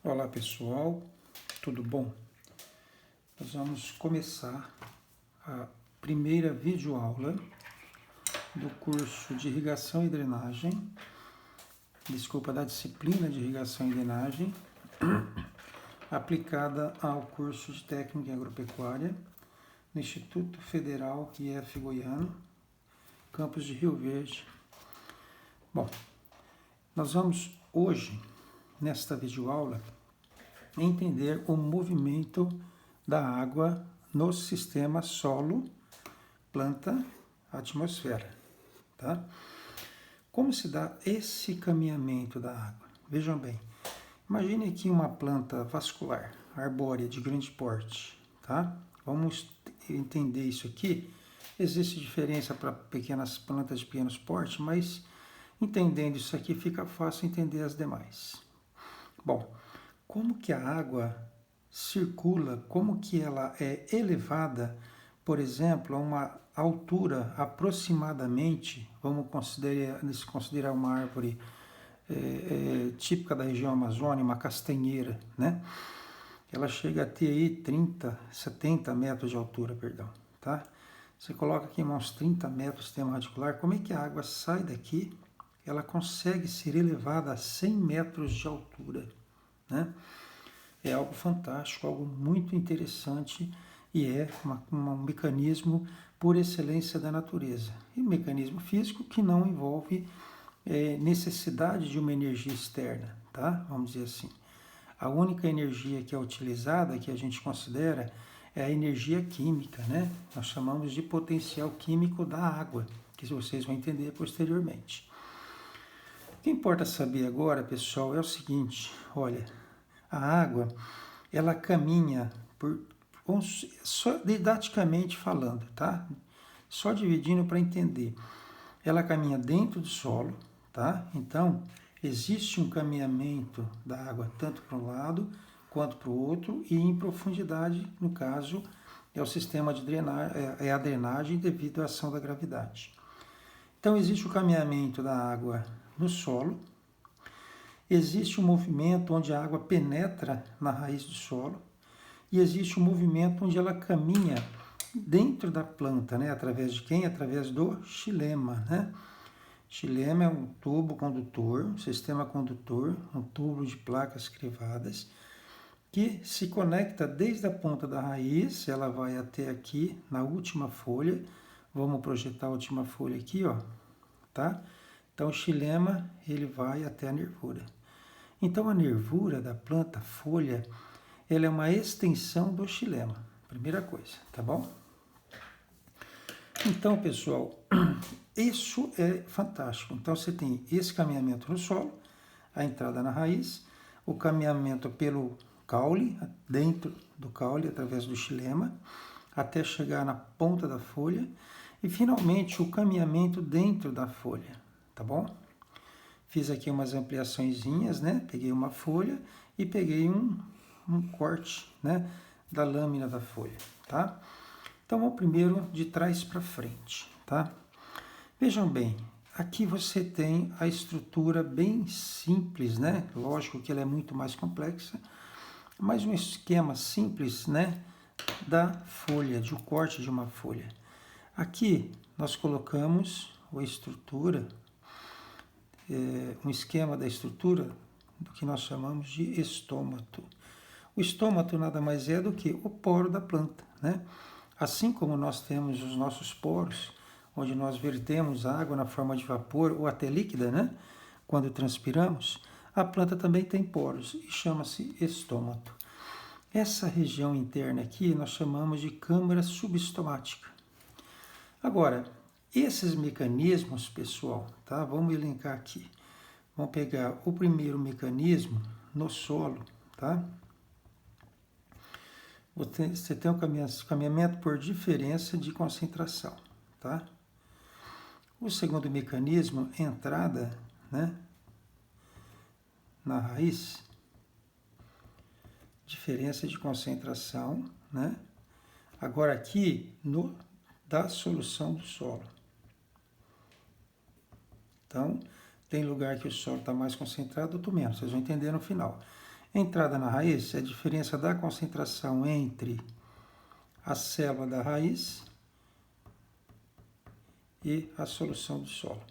Olá pessoal, tudo bom? Nós vamos começar a primeira videoaula do curso de Irrigação e Drenagem, da disciplina de Irrigação e Drenagem, aplicada ao curso de Técnica em Agropecuária no Instituto Federal IF Goiano, campus de Rio Verde. Bom, nós vamos hoje, nesta videoaula, entender o movimento da água no sistema solo, planta, atmosfera, tá? Como se dá esse caminhamento da água? Vejam bem, imagine aqui uma planta vascular, arbórea de grande porte, tá? Vamos entender isso aqui. Existe diferença para pequenas plantas de pequeno porte, mas entendendo isso aqui fica fácil entender as demais. Bom, como que a água circula, como que ela é elevada, por exemplo, a uma altura aproximadamente, vamos considerar uma árvore típica da região amazônica, uma castanheira, né? Ela chega a ter aí 70 metros de altura, perdão, tá? Você coloca aqui uns 30 metros de sistema radicular, como é que a água sai daqui? Ela consegue ser elevada a 100 metros de altura, né? É algo fantástico, algo muito interessante e é um mecanismo por excelência da natureza. E um mecanismo físico que não envolve necessidade de uma energia externa, tá? Vamos dizer assim. A única energia que é utilizada, que a gente considera, é a energia química, né? Nós chamamos de potencial químico da água, que vocês vão entender posteriormente. O que importa saber agora, pessoal, é o seguinte, olha, a água, ela caminha só didaticamente falando, tá? Só dividindo para entender. Ela caminha dentro do solo, tá? Então, existe um caminhamento da água tanto para um lado quanto para o outro e em profundidade, no caso, é o sistema de drenagem, é a drenagem devido à ação da gravidade. Então, existe o caminhamento da água no solo. Existe um movimento onde a água penetra na raiz do solo e existe um movimento onde ela caminha dentro da planta, né? Através de quem? Através do xilema, né? Xilema é um tubo condutor, um sistema condutor, um tubo de placas crivadas que se conecta desde a ponta da raiz, ela vai até aqui na última folha. Vamos projetar a última folha aqui, ó, tá? Então o xilema, ele vai até a nervura. Então, a nervura da planta, folha, ela é uma extensão do xilema. Primeira coisa, tá bom? Então, pessoal, isso é fantástico. Então, você tem esse caminhamento no solo, a entrada na raiz, o caminhamento pelo caule, dentro do caule, através do xilema, até chegar na ponta da folha, e, finalmente, o caminhamento dentro da folha, tá bom? Fiz aqui umas ampliaçõezinhas, né? Peguei uma folha e peguei um corte, né? Da lâmina da folha, tá? Então, vamos primeiro de trás para frente, tá? Vejam bem, aqui você tem a estrutura bem simples, né? Lógico que ela é muito mais complexa, mas um esquema simples, né? Da folha, de um corte de uma folha. Aqui nós colocamos a estrutura, um esquema da estrutura do que nós chamamos de estômato. O estômato nada mais é do que o poro da planta, né? Assim como nós temos os nossos poros, onde nós vertemos água na forma de vapor ou até líquida, né? Quando transpiramos, a planta também tem poros e chama-se estômato. Essa região interna aqui nós chamamos de câmara subestomática. Agora, esses mecanismos, pessoal, tá? Vamos elencar aqui. Vamos pegar o primeiro mecanismo no solo, tá? Você tem um caminhamento por diferença de concentração, tá? O segundo mecanismo, entrada, né? Na raiz, diferença de concentração, né? Agora aqui, da solução do solo. Então, tem lugar que o solo está mais concentrado, outro menos. Vocês vão entender no final. Entrada na raiz é a diferença da concentração entre a célula da raiz e a solução do solo.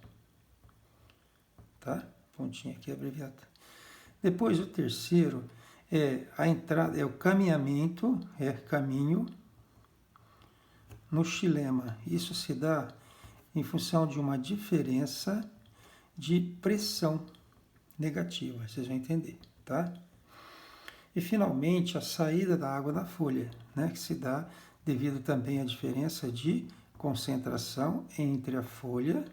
Tá? Pontinho aqui abreviado. Depois o terceiro é a entrada, é o caminhamento, é caminho no xilema. Isso se dá em função de uma diferença de pressão negativa, vocês vão entender, tá? E finalmente a saída da água da folha, né, que se dá devido também à diferença de concentração entre a folha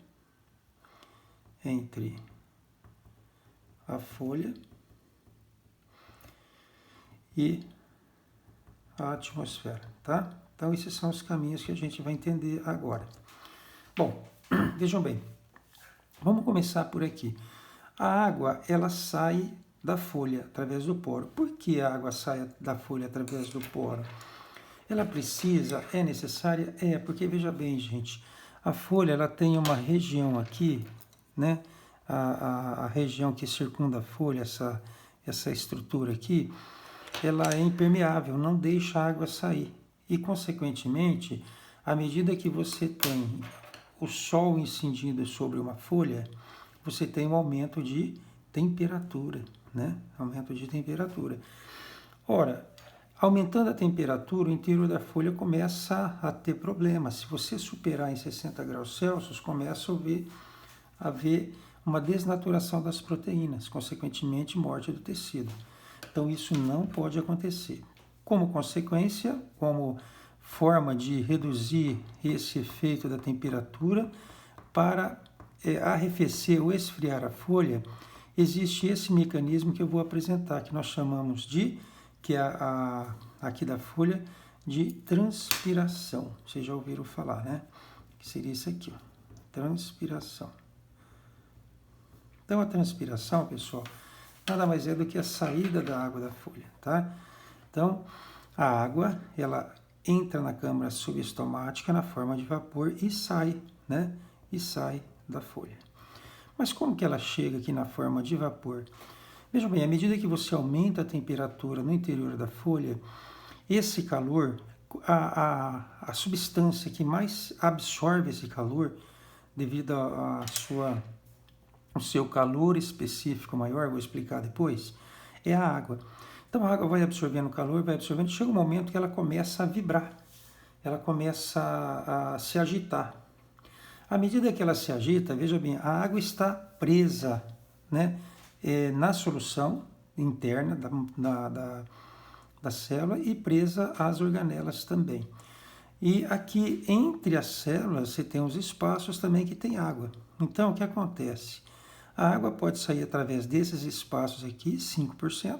e a atmosfera, tá? Então esses são os caminhos que a gente vai entender agora. Bom, vejam bem, vamos começar por aqui. A água, ela sai da folha através do poro. Por que a água sai da folha através do poro? Ela precisa, é necessária? É, porque veja bem, gente, a folha, ela tem uma região aqui, né? A região que circunda a folha, essa estrutura aqui, ela é impermeável, não deixa a água sair. E, consequentemente, à medida que você tem o sol incidindo sobre uma folha, você tem um aumento de temperatura, né? Aumento de temperatura. Ora, aumentando a temperatura, o interior da folha começa a ter problemas. Se você superar em 60 graus Celsius, começa a haver uma desnaturação das proteínas, consequentemente morte do tecido. Então isso não pode acontecer. Como consequência, como forma de reduzir esse efeito da temperatura, para arrefecer ou esfriar a folha, existe esse mecanismo que eu vou apresentar, que nós chamamos de, que é aqui da folha, de transpiração. Vocês já ouviram falar, né? Que seria isso aqui, ó, transpiração. Então a transpiração, pessoal, nada mais é do que a saída da água da folha, tá? Então a água, ela entra na câmara subestomática na forma de vapor e sai, né? E sai da folha. Mas como que ela chega aqui na forma de vapor? Veja bem, à medida que você aumenta a temperatura no interior da folha, esse calor, a substância que mais absorve esse calor, devido ao seu calor específico maior, vou explicar depois, é a água. Então a água vai absorvendo calor, vai absorvendo, chega um momento que ela começa a vibrar, ela começa a se agitar. À medida que ela se agita, veja bem, a água está presa, né, na solução interna da célula e presa às organelas também. E aqui entre as células você tem os espaços também que tem água. Então o que acontece? A água pode sair através desses espaços aqui, 5%,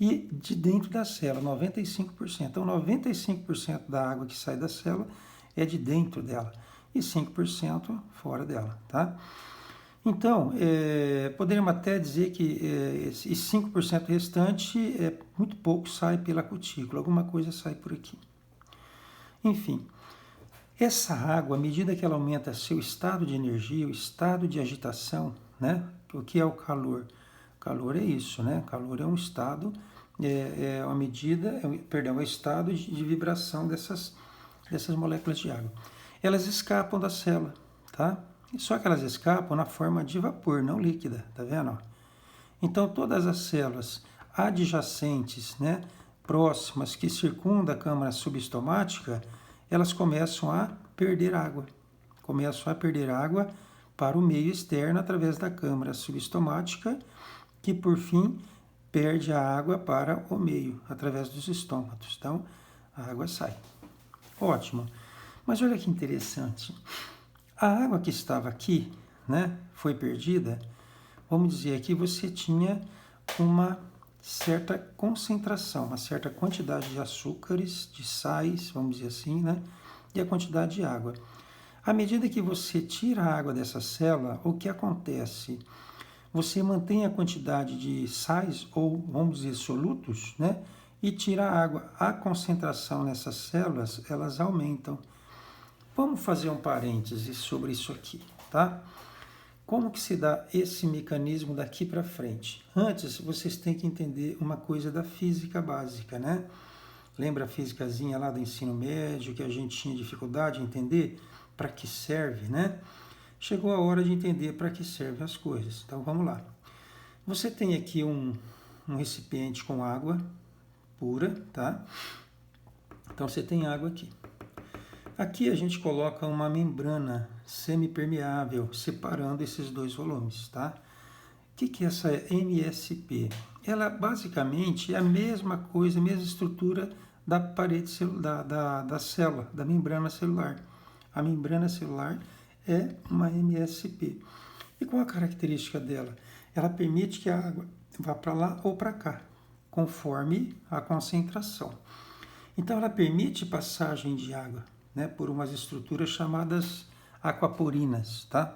e de dentro da célula, 95%. Então 95% da água que sai da célula é de dentro dela e 5% fora dela, tá? Então, poderíamos até dizer que esse 5% restante, muito pouco sai pela cutícula, alguma coisa sai por aqui. Enfim, essa água, à medida que ela aumenta seu estado de energia, o estado de agitação, né? O que é o calor? O calor é isso, né? O calor é um estado, é uma medida, é o estado de vibração dessas moléculas de água. Elas escapam da célula, tá? Só que elas escapam na forma de vapor, não líquida, tá vendo? Então todas as células adjacentes, né, próximas, que circundam a câmara subestomática, elas começam a perder água. Começam a perder água para o meio externo através da câmara subestomática, que por fim perde a água para o meio, através dos estômatos. Então a água sai. Ótimo. Mas olha que interessante, a água que estava aqui, né, foi perdida, vamos dizer aqui você tinha uma certa concentração, uma certa quantidade de açúcares, de sais, vamos dizer assim, né, e a quantidade de água. À medida que você tira a água dessa célula, o que acontece? Você mantém a quantidade de sais, ou vamos dizer solutos, né, e tira a água. A concentração nessas células, elas aumentam. Vamos fazer um parêntese sobre isso aqui, tá? Como que se dá esse mecanismo daqui para frente? Antes, vocês têm que entender uma coisa da física básica, né? Lembra a físicazinha lá do ensino médio, que a gente tinha dificuldade em entender para que serve, né? Chegou a hora de entender para que servem as coisas. Então, vamos lá. Você tem aqui um recipiente com água pura, tá? Então, você tem água aqui. Aqui a gente coloca uma membrana semipermeável separando esses dois volumes, tá? O que é essa MSP? Ela basicamente é a mesma coisa, a mesma estrutura da parede da célula, da membrana celular. A membrana celular é uma MSP. E qual a característica dela? Ela permite que a água vá para lá ou para cá, conforme a concentração. Então ela permite passagem de água, né, por umas estruturas chamadas aquaporinas, tá?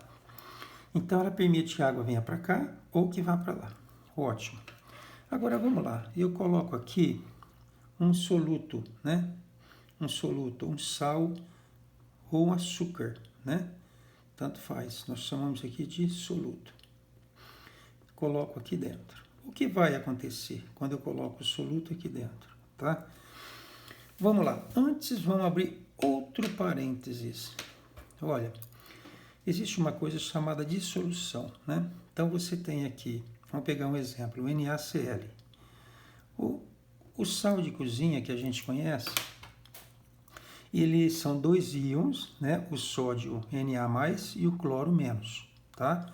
Então ela permite que a água venha para cá ou que vá para lá. Ótimo. Agora vamos lá. Eu coloco aqui um soluto, né? Um soluto, um sal ou um açúcar, né? Tanto faz. Nós chamamos aqui de soluto. Coloco aqui dentro. O que vai acontecer quando eu coloco o soluto aqui dentro, tá? Vamos lá. Antes vamos abrir outro parênteses. Olha, existe uma coisa chamada dissolução, né? Então você tem aqui, vamos pegar um exemplo, o NaCl. O sal de cozinha que a gente conhece, eles são dois íons, né? O sódio Na+, e o cloro menos, tá?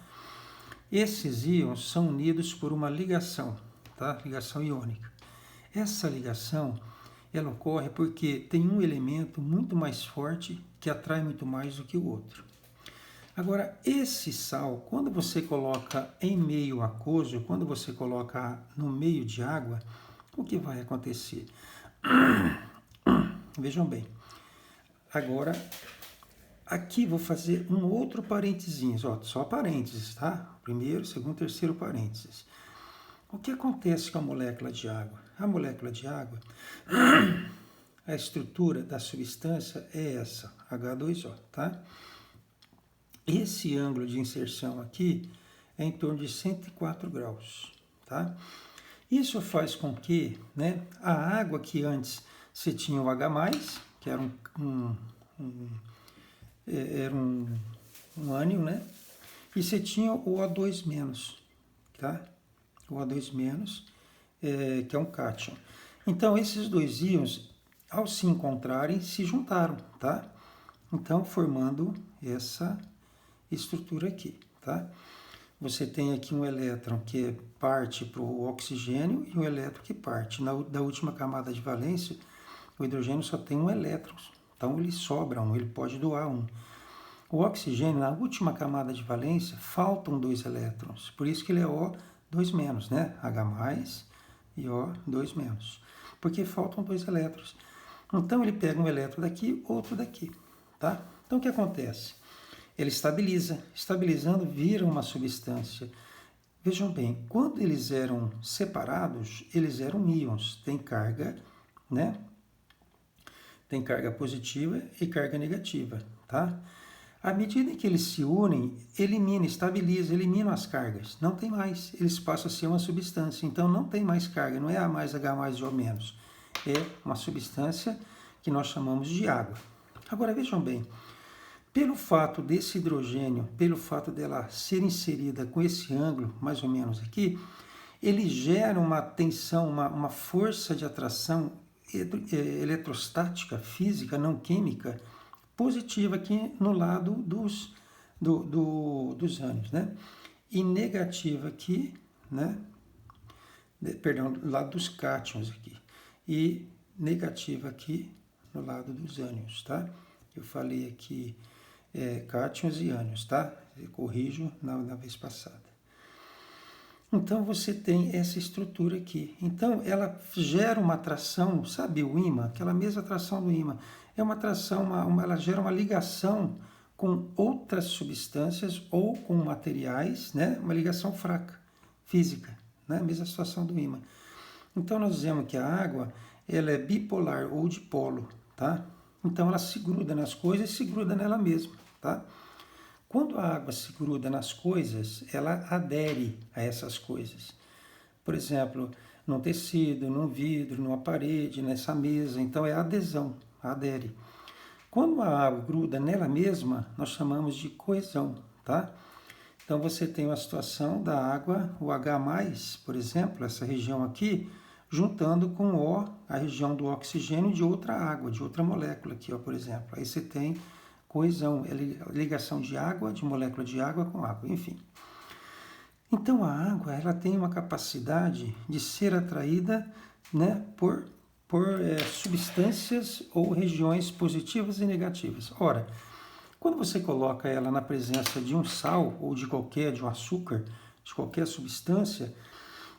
Esses íons são unidos por uma ligação, tá? Ligação iônica. Essa ligação, ela ocorre porque tem um elemento muito mais forte que atrai muito mais do que o outro. Agora, esse sal, quando você coloca em meio aquoso, quando você coloca no meio de água, o que vai acontecer? Vejam bem. Agora, aqui vou fazer um outro parênteses, ó, só parênteses, tá? Primeiro, segundo, terceiro parênteses. O que acontece com a molécula de água? A molécula de água, a estrutura da substância é essa, H2O, tá? Esse ângulo de inserção aqui é em torno de 104 graus, tá? Isso faz com que, né, a água que antes você tinha o H+, que era um ânion, né? E você tinha o O2-, tá? O O2-, que é um cátion. Então, esses dois íons, ao se encontrarem, se juntaram, tá? Então, formando essa estrutura aqui, tá? Você tem aqui um elétron que parte para o oxigênio e um elétron que parte. Da última camada de valência, o hidrogênio só tem um elétron, então ele sobra um, ele pode doar um. O oxigênio, na última camada de valência, faltam dois elétrons, por isso que ele é O2-, né? H+ e O2-, porque faltam dois elétrons. Então ele pega um elétron daqui, outro daqui, tá? Então o que acontece? Ele estabiliza, estabilizando vira uma substância. Vejam bem, quando eles eram separados, eles eram íons, tem carga, né? Tem carga positiva e carga negativa, tá? À medida que eles se unem, estabiliza, eliminam as cargas. Não tem mais, eles passam a ser uma substância. Então não tem mais carga, não é A+, H+, e O-. É uma substância que nós chamamos de água. Agora vejam bem, pelo fato desse hidrogênio, pelo fato dela ser inserida com esse ângulo, mais ou menos aqui, ele gera uma tensão, uma força de atração eletrostática, física, não química, positiva aqui no lado dos ânions, né? E negativa aqui, né? Perdão, do lado dos cátions aqui. E negativa aqui no lado dos ânions, tá? Eu falei aqui cátions e ânions, tá? Eu corrijo na vez passada. Então você tem essa estrutura aqui. Então ela gera uma atração, sabe o ímã? Aquela mesma atração do ímã. É uma atração, ela gera uma ligação com outras substâncias ou com materiais, né? Uma ligação fraca, física, né? Mesma situação do ímã. Então nós dizemos que a água ela é bipolar ou dipolo, tá? Então ela se gruda nas coisas e se gruda nela mesma, tá? Quando a água se gruda nas coisas, ela adere a essas coisas. Por exemplo, num tecido, num vidro, numa parede, nessa mesa. Então é adesão, adere. Quando a água gruda nela mesma, nós chamamos de coesão, tá? Então você tem uma situação da água, o H+, por exemplo, essa região aqui, juntando com O, a região do oxigênio de outra água, de outra molécula aqui, ó, por exemplo. Aí você tem coesão, é ligação de água, de molécula de água com água, enfim. Então a água, ela tem uma capacidade de ser atraída, né, por substâncias ou regiões positivas e negativas. Ora, quando você coloca ela na presença de um sal ou de um açúcar, de qualquer substância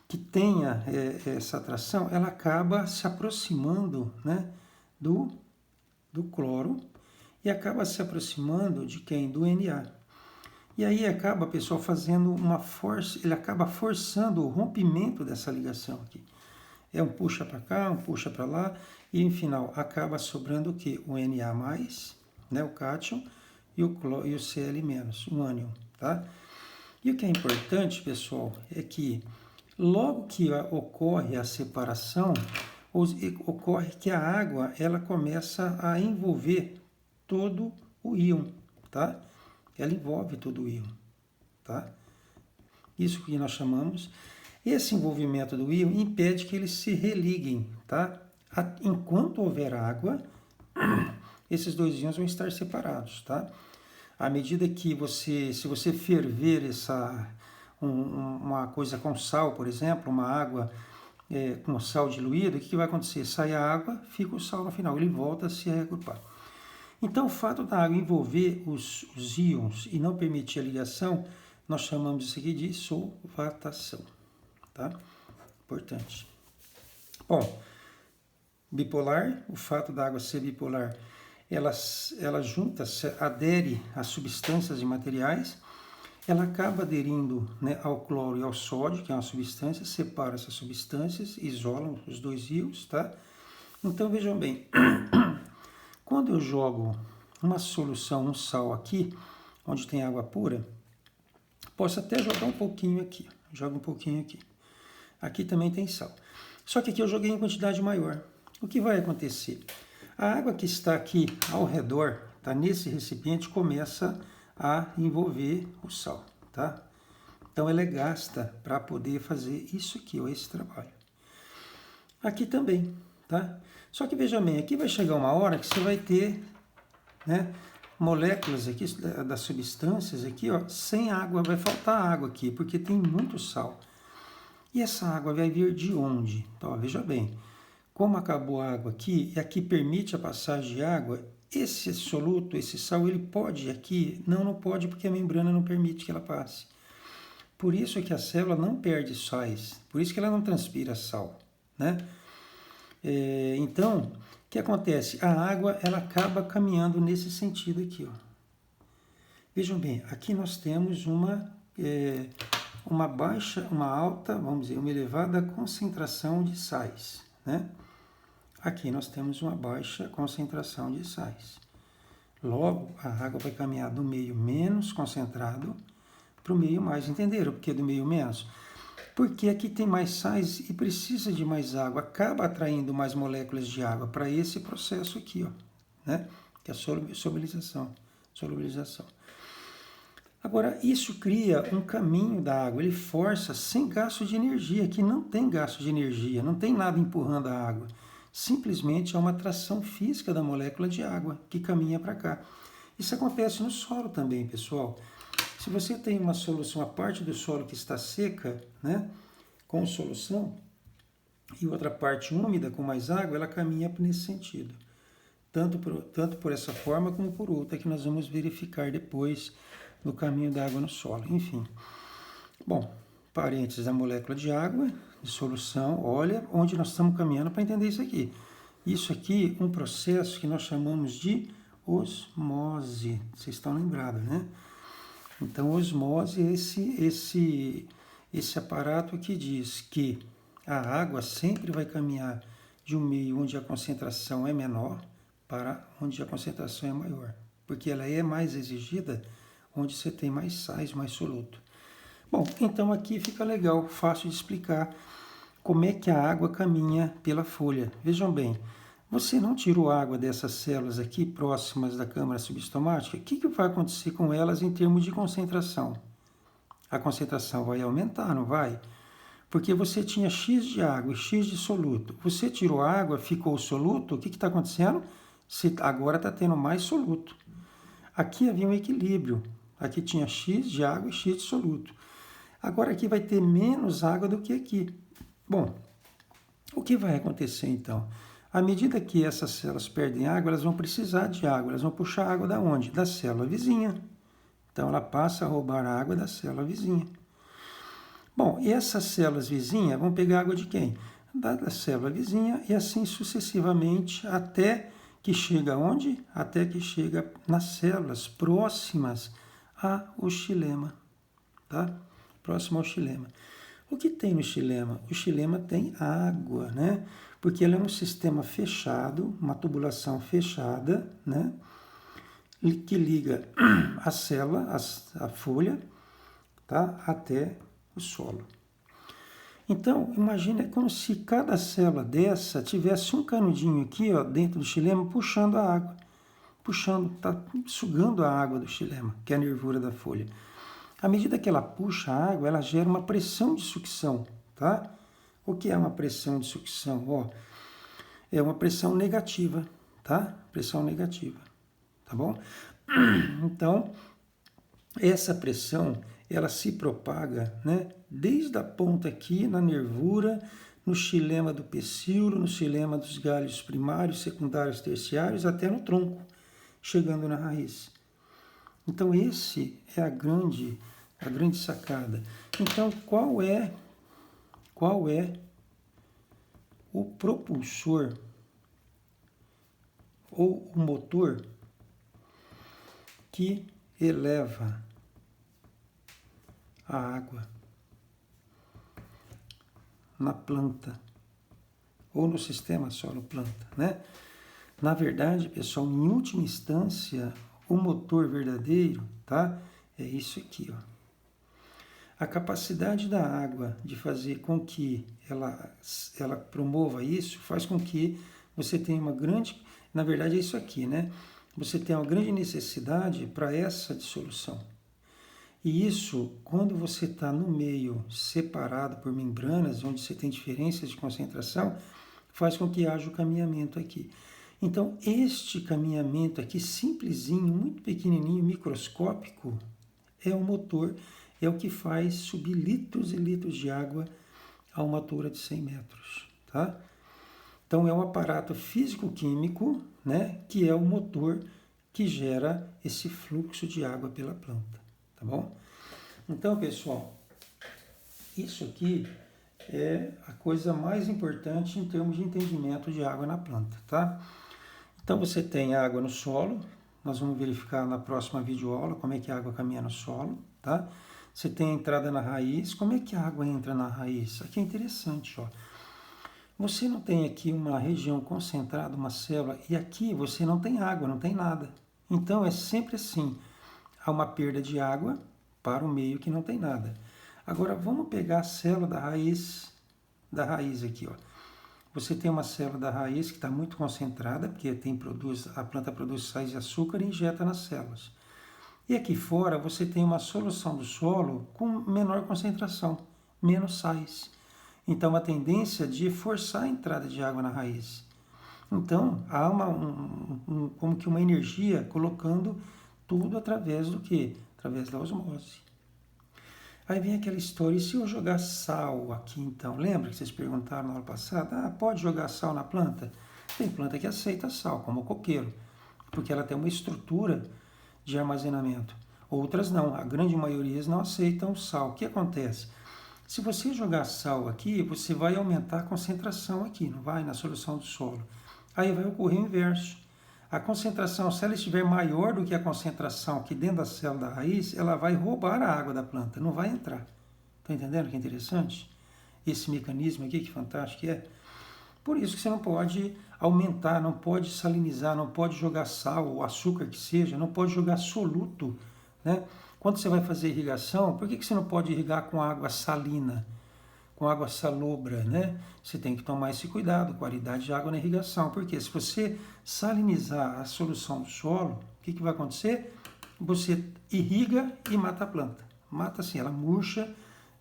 que tenha essa atração, ela acaba se aproximando, né, do cloro e acaba se aproximando de quem? Do Na. E aí acaba, pessoal, fazendo uma força, ele acaba forçando o rompimento dessa ligação aqui. É um puxa para cá, um puxa para lá, e no final acaba sobrando o quê? O Na+, né, o cátion, e o Cl-, o ânion, tá? E o que é importante, pessoal, é que logo que ocorre a separação, ocorre que a água, ela começa a envolver todo o íon, tá? Ela envolve todo o íon, tá? Isso que nós chamamos. Esse envolvimento do íon impede que eles se religuem, tá? Enquanto houver água, esses dois íons vão estar separados, tá? À medida que se você ferver uma coisa com sal, por exemplo, uma água com sal diluído, o que vai acontecer? Sai a água, fica o sal no final, ele volta a se reagrupar. Então, o fato da água envolver os íons e não permitir a ligação, nós chamamos isso aqui de solvatação, tá? Importante. Bom, bipolar, o fato da água ser bipolar, ela junta, adere a substâncias e materiais, ela acaba aderindo, né, ao cloro e ao sódio, que é uma substância, separa essas substâncias, isolam os dois íons, tá? Então, vejam bem, quando eu jogo uma solução, um sal aqui, onde tem água pura, posso até jogar um pouquinho aqui, jogo um pouquinho aqui. Aqui também tem sal. Só que aqui eu joguei em quantidade maior. O que vai acontecer? A água que está aqui ao redor, tá, nesse recipiente, começa a envolver o sal, tá? Então ela é gasta para poder fazer isso aqui, ou esse trabalho. Aqui também, tá? Só que veja bem, aqui vai chegar uma hora que você vai ter, né, moléculas aqui das substâncias aqui, ó, sem água, vai faltar água aqui, porque tem muito sal. E essa água vai vir de onde? Então, ó, veja bem, como acabou a água aqui, e aqui permite a passagem de água, esse soluto, esse sal, ele pode ir aqui? Não pode, porque a membrana não permite que ela passe. Por isso é que a célula não perde sais, por isso que ela não transpira sal, né? Então, o que acontece? A água, ela acaba caminhando nesse sentido aqui, ó. Vejam bem, aqui nós temos uma baixa, uma alta, vamos dizer, uma elevada concentração de sais, né? Aqui nós temos uma baixa concentração de sais. Logo, a água vai caminhar do meio menos concentrado para o meio mais. Entenderam por que do meio menos? Porque aqui tem mais sais e precisa de mais água, acaba atraindo mais moléculas de água para esse processo aqui, ó, né? Que é a solubilização. Agora, isso cria um caminho da água, ele força sem gasto de energia. Aqui não tem gasto de energia, não tem nada empurrando a água. Simplesmente é uma atração física da molécula de água que caminha para cá. Isso acontece no solo também, pessoal. Se você tem uma solução, a parte do solo que está seca, né, com solução, e outra parte úmida com mais água, ela caminha nesse sentido. Tanto por essa forma como por outra, que nós vamos verificar depois no caminho da água no solo. Enfim. Bom, parênteses da molécula de água, de solução, olha onde nós estamos caminhando para entender isso aqui. Isso aqui é um processo que nós chamamos de osmose. Vocês estão lembrados, né? Então, osmose é esse aparato que diz que a água sempre vai caminhar de um meio onde a concentração é menor para onde a concentração é maior, porque ela é mais exigida onde você tem mais sais, mais soluto. Bom, então aqui fica legal, fácil de explicar como é que a água caminha pela folha. Vejam bem, você não tirou água dessas células aqui próximas da câmara subestomática, o que vai acontecer com elas em termos de concentração? A concentração vai aumentar, não vai? Porque você tinha X de água e X de soluto. Você tirou a água, ficou o soluto, o que está acontecendo? Você agora está tendo mais soluto. Aqui havia um equilíbrio. Aqui tinha X de água e X de soluto. Agora aqui vai ter menos água do que aqui. Bom, o que vai acontecer então? À medida que essas células perdem água, elas vão precisar de água. Elas vão puxar água da onde? Da célula vizinha. Então ela passa a roubar a água da célula vizinha. Bom, e essas células vizinhas vão pegar água de quem? Da célula vizinha e assim sucessivamente até que chega onde? Até que chega nas células próximas ao xilema, tá? Próximo ao xilema. O que tem no xilema? O xilema tem água, né? Porque ele é um sistema fechado, uma tubulação fechada, né? Que liga a célula, a folha, tá? Até o solo. Então, imagina, é como se cada célula dessa tivesse um canudinho aqui, ó, dentro do xilema, puxando a água. Puxando, tá sugando a água do xilema, que é a nervura da folha. À medida que ela puxa a água, ela gera uma pressão de sucção, tá? O que é uma pressão de sucção? Ó, é uma pressão negativa, tá? Pressão negativa, tá bom? Então, essa pressão, ela se propaga, né? Desde a ponta aqui, na nervura, no xilema do pecíolo, no xilema dos galhos primários, secundários, terciários, até no tronco, chegando na raiz. Então, esse é a grande sacada. Então, qual é o propulsor ou o motor que eleva a água na planta ou no sistema solo-planta, né? Na verdade, pessoal, em última instância, o motor verdadeiro, tá? É isso aqui, ó. A capacidade da água de fazer com que ela promova isso, faz com que você tenha uma grande... Na verdade, é isso aqui, né? Você tem uma grande necessidade para essa dissolução. E isso, quando você está no meio separado por membranas, onde você tem diferenças de concentração, faz com que haja o caminhamento aqui. Então, este caminhamento aqui, simplesinho, muito pequenininho, microscópico, é o motor, é o que faz subir litros e litros de água a uma altura de 100 metros, tá? Então, é um aparato físico-químico, né, que é o motor que gera esse fluxo de água pela planta, tá bom? Então, pessoal, isso aqui é a coisa mais importante em termos de entendimento de água na planta, tá? Então, você tem água no solo, nós vamos verificar na próxima videoaula como é que a água caminha no solo, tá? Você tem a entrada na raiz, como é que a água entra na raiz? Aqui é interessante, ó. Você não tem aqui uma região concentrada, uma célula, e aqui você não tem água, não tem nada. Então, é sempre assim, há uma perda de água para o meio que não tem nada. Agora, vamos pegar a célula da raiz aqui, ó. Você tem uma célula da raiz que está muito concentrada, porque a planta produz sais de açúcar e injeta nas células. E aqui fora você tem uma solução do solo com menor concentração, menos sais. Então, a tendência de forçar a entrada de água na raiz. Então, há como que uma energia colocando tudo através do quê? Através da osmose. Aí vem aquela história, e se eu jogar sal aqui então? Lembra que vocês perguntaram na aula passada? Pode jogar sal na planta? Tem planta que aceita sal, como o coqueiro, porque ela tem uma estrutura de armazenamento. Outras não, a grande maioria não aceitam sal. O que acontece? Se você jogar sal aqui, você vai aumentar a concentração aqui, não vai? Na solução do solo. Aí vai ocorrer o inverso. A concentração, se ela estiver maior do que a concentração aqui dentro da célula da raiz, ela vai roubar a água da planta, não vai entrar. Está entendendo que é interessante? Esse mecanismo aqui, que fantástico que é. Por isso que você não pode aumentar, não pode salinizar, não pode jogar sal ou açúcar que seja, não pode jogar soluto né? Quando você vai fazer irrigação, por que você não pode irrigar com água salina, com água salobra, né? Você tem que tomar esse cuidado, qualidade de água na irrigação, porque se você salinizar a solução do solo, o que vai acontecer? Você irriga e mata a planta. Mata assim, ela murcha,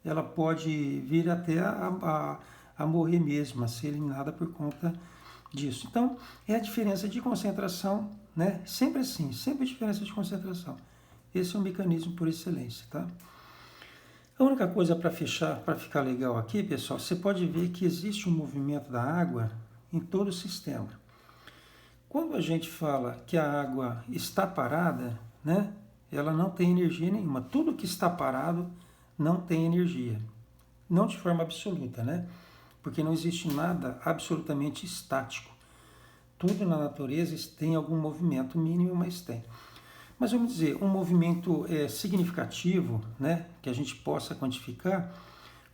ela pode vir até a morrer mesmo, a ser eliminada por conta disso. Então, é a diferença de concentração, né? Sempre assim, sempre a diferença de concentração. Esse é o mecanismo por excelência, tá? A única coisa para fechar, para ficar legal aqui, pessoal, você pode ver que existe um movimento da água em todo o sistema. Quando a gente fala que a água está parada, né, ela não tem energia nenhuma. Tudo que está parado não tem energia. Não de forma absoluta, né? Porque não existe nada absolutamente estático. Tudo na natureza tem algum movimento mínimo, mas tem. Mas vamos dizer, um movimento significativo, né, que a gente possa quantificar,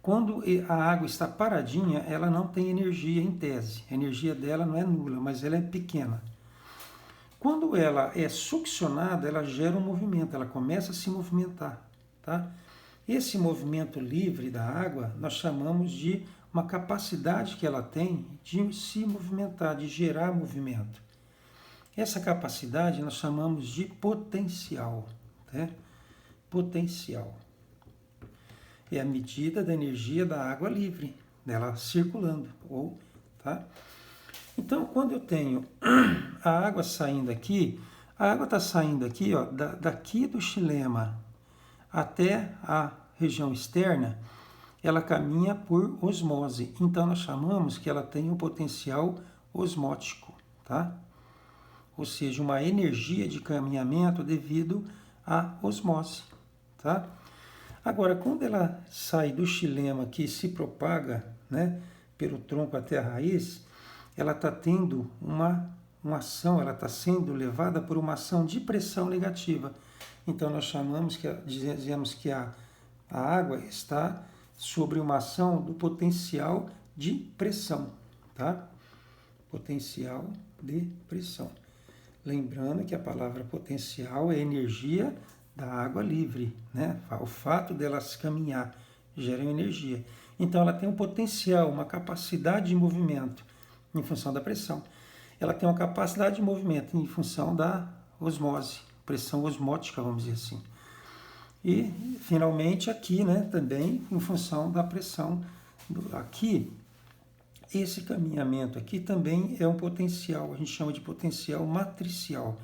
quando a água está paradinha, ela não tem energia em tese. A energia dela não é nula, mas ela é pequena. Quando ela é succionada, ela gera um movimento, ela começa a se movimentar, tá? Esse movimento livre da água, nós chamamos de uma capacidade que ela tem de se movimentar, de gerar movimento. Essa capacidade nós chamamos de potencial, né? Potencial. É a medida da energia da água livre, dela circulando, tá? Então, quando eu tenho a água saindo aqui, a água está saindo aqui, ó, daqui do xilema até a região externa, ela caminha por osmose. Então, nós chamamos que ela tem um potencial osmótico, tá? Ou seja, uma energia de caminhamento devido à osmose, tá? Agora, quando ela sai do xilema que se propaga, né, pelo tronco até a raiz, ela está tendo uma ação, ela está sendo levada por uma ação de pressão negativa. Então, nós dizemos que a água está sobre uma ação do potencial de pressão, tá? Potencial de pressão. Lembrando que a palavra potencial é energia da água livre, né? O fato dela caminhar gera energia. Então, ela tem um potencial, uma capacidade de movimento em função da pressão. Ela tem uma capacidade de movimento em função da osmose, pressão osmótica, vamos dizer assim. E, finalmente, aqui, né, também em função da pressão. Aqui, esse caminhamento aqui também é um potencial, a gente chama de potencial matricial.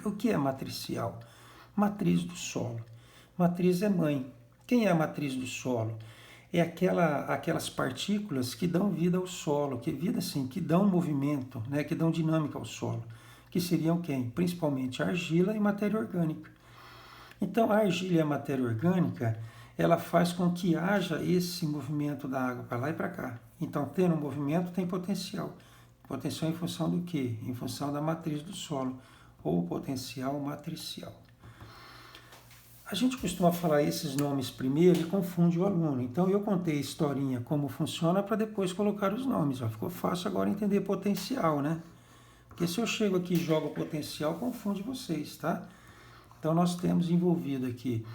O que é matricial? Matriz do solo. Matriz é mãe. Quem é a matriz do solo? É aquelas partículas que dão vida ao solo, que dão movimento, né, que dão dinâmica ao solo, que seriam quem? Principalmente a argila e matéria orgânica. Então, a argila e a matéria orgânica, ela faz com que haja esse movimento da água para lá e para cá. Então, tendo um movimento, tem potencial. Potencial em função do quê? Em função da matriz do solo, ou potencial matricial. A gente costuma falar esses nomes primeiro e confunde o aluno. Então, eu contei a historinha como funciona para depois colocar os nomes. Ó. Ficou fácil agora entender potencial, né? Porque se eu chego aqui e jogo potencial, confunde vocês, tá? Então, nós temos envolvido aqui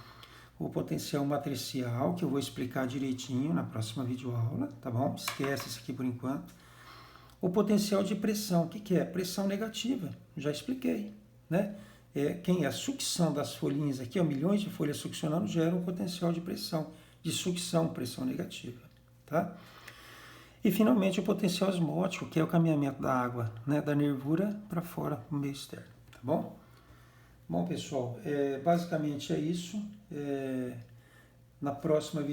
o potencial matricial, que eu vou explicar direitinho na próxima videoaula, tá bom? Esquece isso aqui por enquanto. O potencial de pressão, o que é? Pressão negativa, já expliquei, né? Quem é a sucção das folhinhas aqui, milhões de folhas succionando, gera um potencial de pressão, de sucção, pressão negativa, tá? E, finalmente, o potencial osmótico, que é o caminhamento da água, né, da nervura para fora, no meio externo, tá bom? Bom, pessoal, basicamente é isso. Nas próximas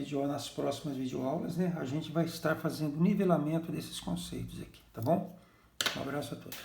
videoaulas, né, a gente vai estar fazendo nivelamento desses conceitos aqui, tá bom? Um abraço a todos.